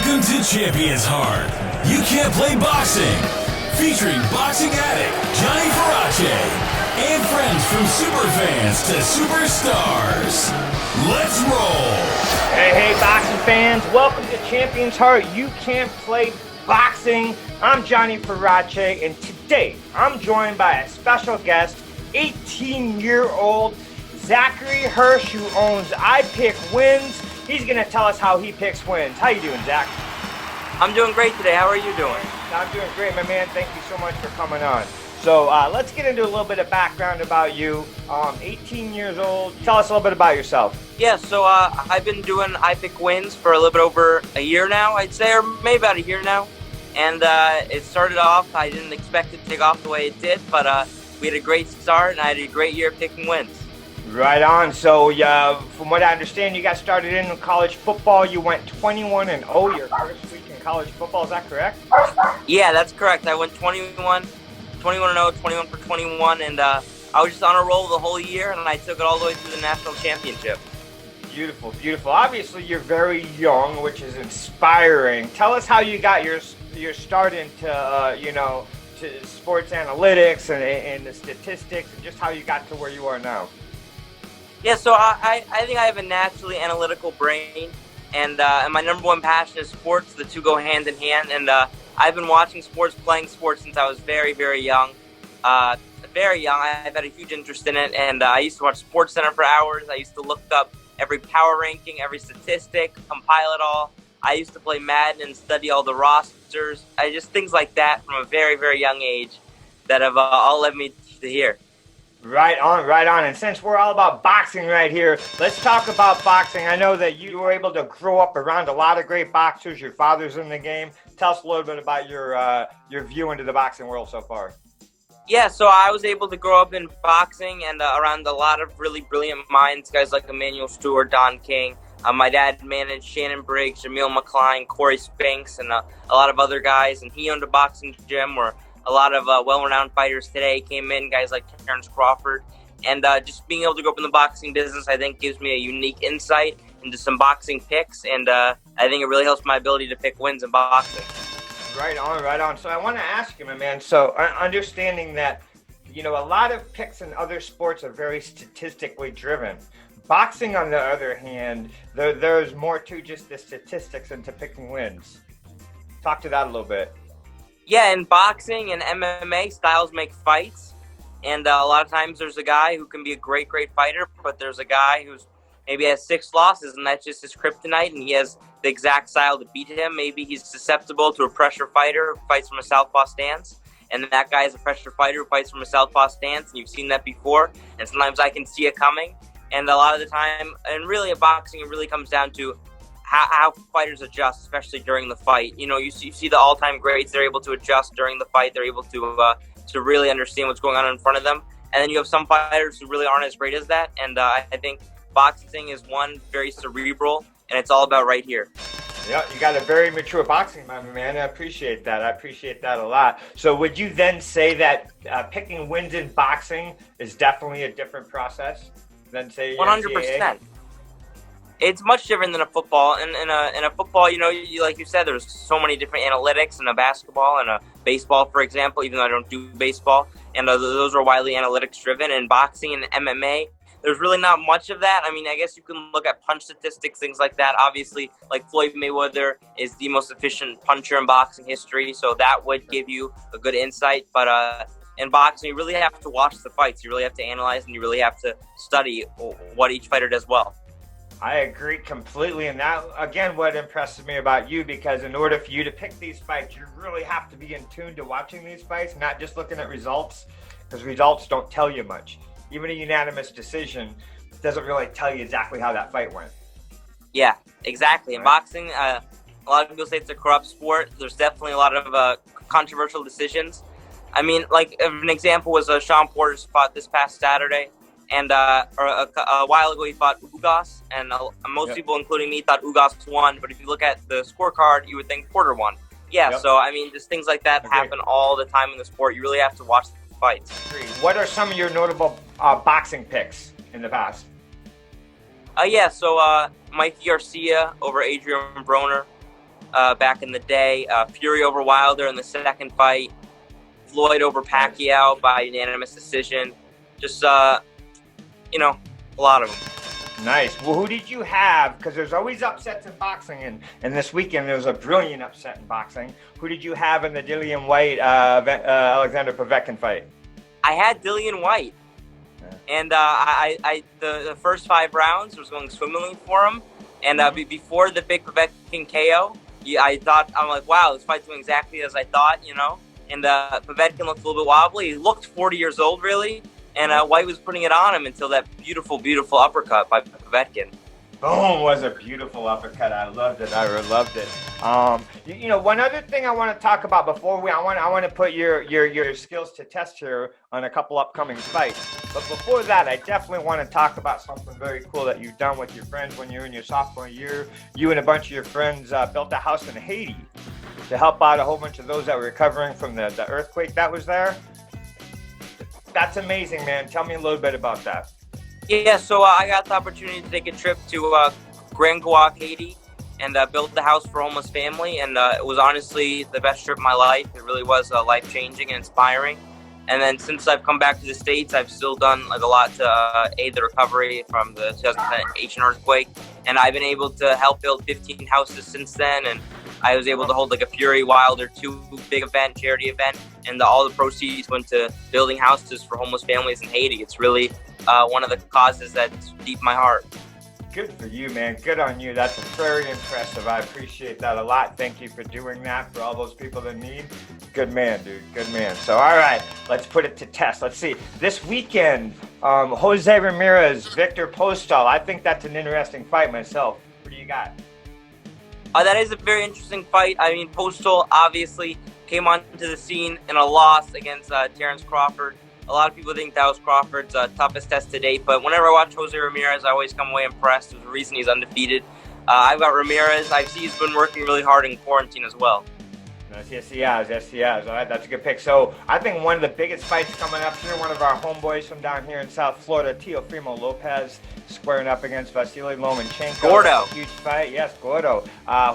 Welcome to ChampionsHeart. You can't play boxing. Featuring boxing addict Johnny Farache and friends from superfans to superstars. Let's roll. Hey, boxing fans. Welcome to ChampionsHeart. You can't play boxing. I'm Johnny Farache, and today I'm joined by a special guest, 18-year-old Zachary Hirsch, who owns I Pick Wins. He's going to tell us how he picks wins. How you doing, Zach? I'm doing great today. How are you doing? I'm doing great, my man. Thank you so much for coming on. So let's get into a little bit of background about you. 18 years old. Tell us a little bit about yourself. Yeah, so I've been doing I Pick Wins for a little bit over a year now, I'd say, or maybe about a year now. And it started off, I didn't expect it to take off the way it did, but we had a great start, and I had a great year picking wins. Right on. So, from what I understand, you got started in college football. You went 21-0 your first week in college football. Is that correct? Yeah, that's correct. I went 21-0, 21 for 21, and I was just on a roll the whole year, and I took it all the way through the national championship. Beautiful, beautiful. Obviously, you're very young, which is inspiring. Tell us how you got your start into, to sports analytics and the statistics, and just how you got to where you are now. Yeah, so I think I have a naturally analytical brain, and my number one passion is sports. The two go hand in hand, and I've been watching sports, playing sports since I was very, very young. Very young. I've had a huge interest in it, and I used to watch SportsCenter for hours. I used to look up every power ranking, every statistic, compile it all. I used to play Madden and study all the rosters. Things like that from a very, very young age that have all led me to here. Right on, right on. And since we're all about boxing right here, let's talk about boxing. I know that you were able to grow up around a lot of great boxers. Your father's in the game. Tell us a little bit about your view into the boxing world so far. Yeah, so I was able to grow up in boxing and around a lot of really brilliant minds, guys like Emmanuel Stewart, Don King. My dad managed Shannon Briggs, Jamil McCline, Corey Spinks, and a lot of other guys. And he owned a boxing gym where a lot of well-renowned fighters today came in, guys like Terrence Crawford. And just being able to go up in the boxing business, I think, gives me a unique insight into some boxing picks. And I think it really helps my ability to pick wins in boxing. Right on, right on. So I want to ask you, my man, so understanding that, a lot of picks in other sports are very statistically driven. Boxing, on the other hand, there's more to just the statistics and to picking wins. Talk to that a little bit. Yeah, in boxing and MMA, styles make fights. And a lot of times there's a guy who can be a great, great fighter, but there's a guy who's maybe has 6 losses, and that's just his kryptonite, and he has the exact style to beat him. Maybe he's susceptible to a pressure fighter who fights from a southpaw stance, and that guy is a pressure fighter who fights from a southpaw stance, and you've seen that before, and sometimes I can see it coming. And a lot of the time, and really in boxing, it really comes down to how fighters adjust, especially during the fight. You see the all-time greats, they're able to adjust during the fight, they're able to really understand what's going on in front of them. And then you have some fighters who really aren't as great as that, and I think boxing is one very cerebral, and it's all about right here. Yeah, you got a very mature boxing mind, man. I appreciate that. I appreciate that a lot. So would you then say that picking wins in boxing is definitely a different process than, say, 100%. It's much different than a football. In a football, like you said, there's so many different analytics in a basketball and a baseball, for example, even though I don't do baseball. And those are widely analytics driven. In boxing and MMA, there's really not much of that. I mean, I guess you can look at punch statistics, things like that. Obviously, like Floyd Mayweather is the most efficient puncher in boxing history, so that would give you a good insight. But in boxing, you really have to watch the fights. You really have to analyze, and you really have to study what each fighter does well. I agree completely, and that, again, what impresses me about you, because in order for you to pick these fights, you really have to be in tune to watching these fights, not just looking at results, because results don't tell you much. Even a unanimous decision doesn't really tell you exactly how that fight went. Yeah, exactly. In boxing, a lot of people say it's a corrupt sport. There's definitely a lot of controversial decisions. I mean, like an example was Sean Porter's fought this past Saturday, and a while ago he fought Ugas, and most people, including me, thought Ugas won. But if you look at the scorecard, you would think Porter won. Yeah, so I mean, just things like that happen all the time in the sport. You really have to watch the fights. What are some of your notable boxing picks in the past? So Mike Garcia over Adrian Broner. back in the day. Fury over Wilder in the second fight. Floyd over Pacquiao by unanimous decision. Just, a lot of them. Nice. Well, who did you have? Because there's always upsets in boxing, and this weekend there was a brilliant upset in boxing. Who did you have in the Dillian White Alexander Povetkin fight? I had Dillian White, and the first 5 rounds was going swimmingly for him. And before the big Povetkin KO, I'm like, wow, this fight's going exactly as I thought, And Povetkin looked a little bit wobbly. He looked 40 years old, really. And White was putting it on him until that beautiful, beautiful uppercut by Povetkin. Boom, was a beautiful uppercut. I loved it. I loved it. One other thing I want to talk about before I want to put your skills to test here on a couple upcoming fights. But before that, I definitely want to talk about something very cool that you've done with your friends when you're in your sophomore year. You and a bunch of your friends built a house in Haiti to help out a whole bunch of those that were recovering from the earthquake that was there. That's amazing, man. Tell me a little bit about that. Yeah, so I got the opportunity to take a trip to Grand Guac, Haiti, and built the house for a homeless family. And it was honestly the best trip of my life. It really was life-changing and inspiring. And then since I've come back to the States, I've still done a lot to aid the recovery from the 2010 Haitian earthquake. And I've been able to help build 15 houses since then. And I was able to hold a Fury Wilder 2 big event, charity event, and all the proceeds went to building houses for homeless families in Haiti. It's really one of the causes that's deep in my heart. Good for you, man. Good on you. That's very impressive. I appreciate that a lot. Thank you for doing that for all those people that need. Good man, dude. Good man. So, all right, let's put it to test. Let's see. This weekend, Jose Ramirez, Victor Postol. I think that's an interesting fight myself. What do you got? That is a very interesting fight. I mean, Postol obviously came onto the scene in a loss against Terrence Crawford. A lot of people think that was Crawford's toughest test to date, but whenever I watch Jose Ramirez, I always come away impressed. There's a reason he's undefeated. I've got Ramirez. I see he's been working really hard in quarantine as well. Yes, he has. All right, that's a good pick. So I think one of the biggest fights coming up here, one of our homeboys from down here in South Florida, Teofimo Lopez, squaring up against Vasily Lomachenko. Gordo. Huge fight. Yes, Gordo.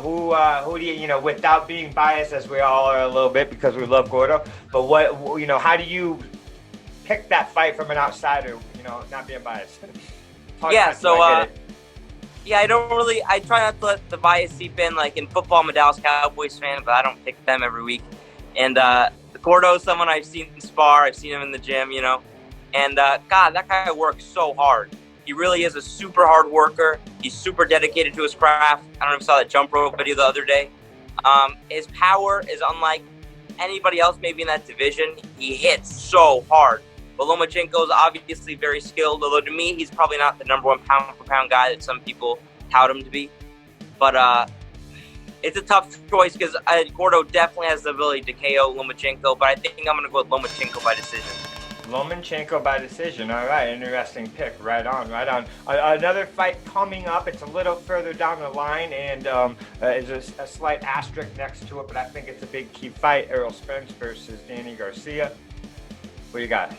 Who do you, without being biased, as we all are a little bit because we love Gordo, but how do you pick that fight from an outsider, not being biased? I try not to let the bias seep in. Like in football, I'm a Dallas Cowboys fan, but I don't pick them every week. And Gordo's someone I've seen spar. I've seen him in the gym, And God, that guy works so hard. He really is a super hard worker. He's super dedicated to his craft. I don't know if you saw that jump rope video the other day. His power is unlike anybody else maybe in that division. He hits so hard. But Lomachenko is obviously very skilled, although to me, he's probably not the number 1 pound-for-pound guy that some people tout him to be. But it's a tough choice because Gordo definitely has the ability to KO Lomachenko, but I think I'm going to go with Lomachenko by decision. Lomachenko by decision. All right, interesting pick. Right on. Another fight coming up. It's a little further down the line, and is a slight asterisk next to it, but I think it's a big key fight. Errol Spence versus Danny Garcia. What do you got?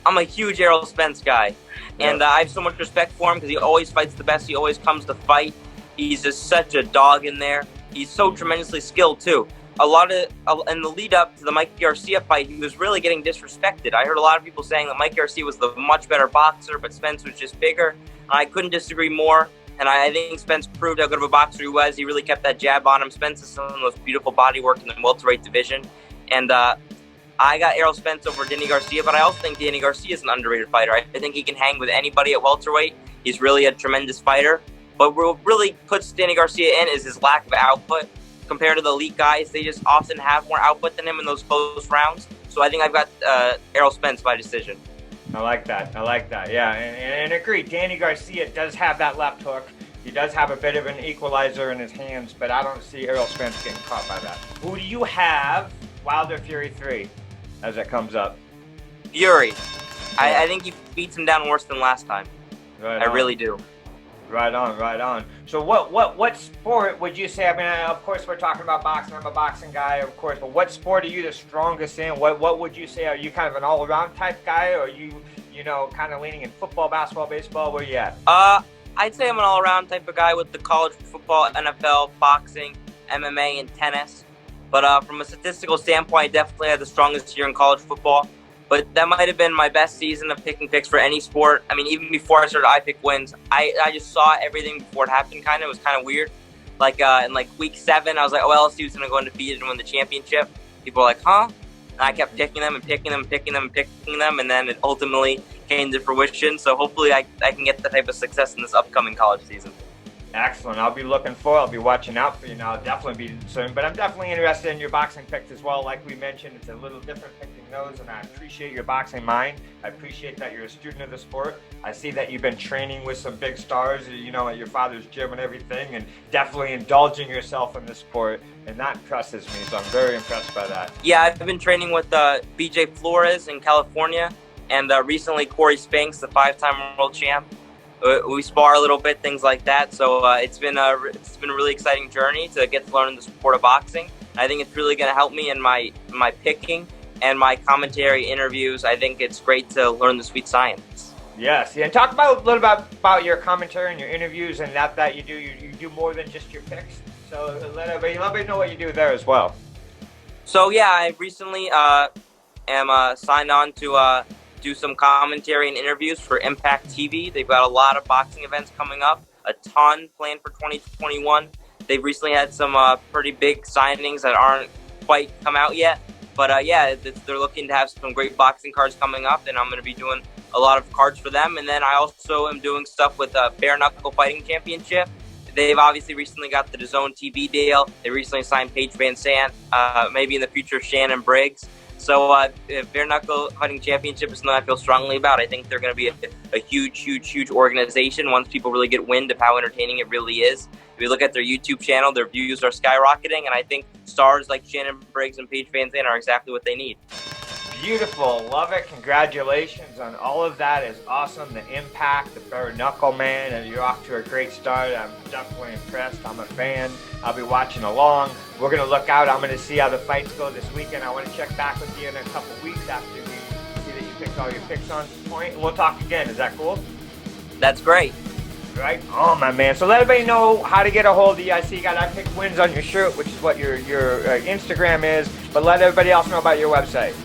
I'm a huge Errol Spence guy, and I have so much respect for him because he always fights the best. He always comes to fight. He's just such a dog in there. He's so tremendously skilled too. In the lead up to the Mike Garcia fight, he was really getting disrespected. I heard a lot of people saying that Mike Garcia was the much better boxer, but Spence was just bigger. And I couldn't disagree more. And I think Spence proved how good of a boxer he was. He really kept that jab on him. Spence is some of the most beautiful body work in the welterweight division. And I got Errol Spence over Danny Garcia, but I also think Danny Garcia is an underrated fighter. I think he can hang with anybody at welterweight. He's really a tremendous fighter. But what really puts Danny Garcia in is his lack of output. Compared to the elite guys, they just often have more output than him in those close rounds. So I think I've got Errol Spence by decision. I like that. Yeah, and agree. Danny Garcia does have that left hook. He does have a bit of an equalizer in his hands, but I don't see Errol Spence getting caught by that. Who do you have Wilder Fury 3 as it comes up? Fury. Yeah. I think he beats him down worse than last time. I really do. Right on. So what sport would you say? I mean, of course, we're talking about boxing. I'm a boxing guy, of course. But what sport are you the strongest in? What would you say? Are you kind of an all-around type guy, or are you kind of leaning in football, basketball, baseball? Where you at? I'd say I'm an all-around type of guy with the college football, NFL, boxing, MMA and tennis. But from a statistical standpoint, I definitely had the strongest year in college football. But that might have been my best season of picking picks for any sport. I mean, even before I started iPickWins, I just saw everything before it happened. It was kind of weird. In week 7, I was like, oh, LSU is going to go undefeated and win the championship. People were like, huh? And I kept picking them and picking them and picking them and picking them, and then it ultimately came to fruition. So hopefully I can get that type of success in this upcoming college season. Excellent. I'll be looking for it. I'll be watching out for you now. I'll definitely be soon. But I'm definitely interested in your boxing picks as well. Like we mentioned, it's a little different pick than those, and I appreciate your boxing mind. I appreciate that you're a student of the sport. I see that you've been training with some big stars, at your father's gym and everything, and definitely indulging yourself in the sport, and that impresses me. So I'm very impressed by that. Yeah, I've been training with BJ Flores in California, and recently Corey Spinks, the 5-time world champ. We spar a little bit, things like that. So it's been a really exciting journey to get to learn the sport of boxing. I think it's really going to help me in my picking and my commentary interviews. I think it's great to learn the sweet science. Yes, and talk a little about your commentary and your interviews, and that you do more than just your picks. So let everybody know what you do there as well. So yeah, I recently am signed on to do some commentary and interviews for Impact TV. They've got a lot of boxing events coming up, a ton planned for 2021. They've recently had some pretty big signings that aren't quite come out yet. But they're looking to have some great boxing cards coming up, and I'm going to be doing a lot of cards for them. And then I also am doing stuff with Bare Knuckle Fighting Championship. They've obviously recently got the DAZN TV deal. They recently signed Paige Van Sant, maybe in the future Shannon Briggs. So Bare Knuckle Fighting Championship is something I feel strongly about. I think they're going to be a huge organization once people really get wind of how entertaining it really is. If you look at their YouTube channel, their views are skyrocketing, and I think stars like Shannon Briggs and Paige Van Zandt are exactly what they need. Beautiful. Love it. Congratulations on all of that. Is awesome. The impact, the bare knuckle, man, and you're off to a great start. I'm definitely impressed. I'm a fan. I'll be watching along. We're going to look out. I'm going to see how the fights go this weekend. I want to check back with you in a couple weeks after we see that you picked all your picks on point, and we'll talk again. Is that cool? That's great. Right on, my man. So let everybody know how to get a hold of you. I see you got iPickWins on your shirt, which is what your Instagram is, but let everybody else know about your website.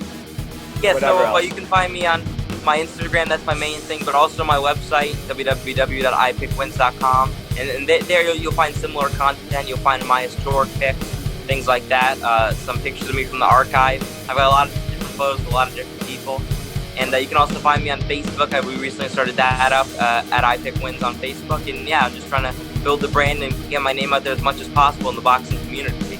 Yeah, so you can find me on my Instagram. That's my main thing, but also my website, www.ipickwins.com. And there you'll find similar content. You'll find my historic picks, things like that, some pictures of me from the archive. I've got a lot of different photos with a lot of different people. And you can also find me on Facebook. We recently started that up at iPickWins on Facebook. And yeah, I'm just trying to build the brand and get my name out there as much as possible in the boxing community.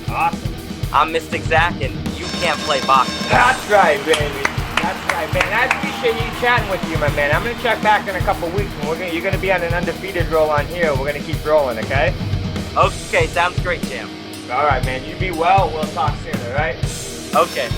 Awesome. I'm Mystic Zach, and you can't play boxing. That's right, baby. That's right, man. I appreciate you chatting with you, my man. I'm going to check back in a couple weeks, and you're going to be on an undefeated roll on here. We're going to keep rolling, okay? Okay, sounds great, Jam. All right, man. You be well. We'll talk soon, all right? Okay.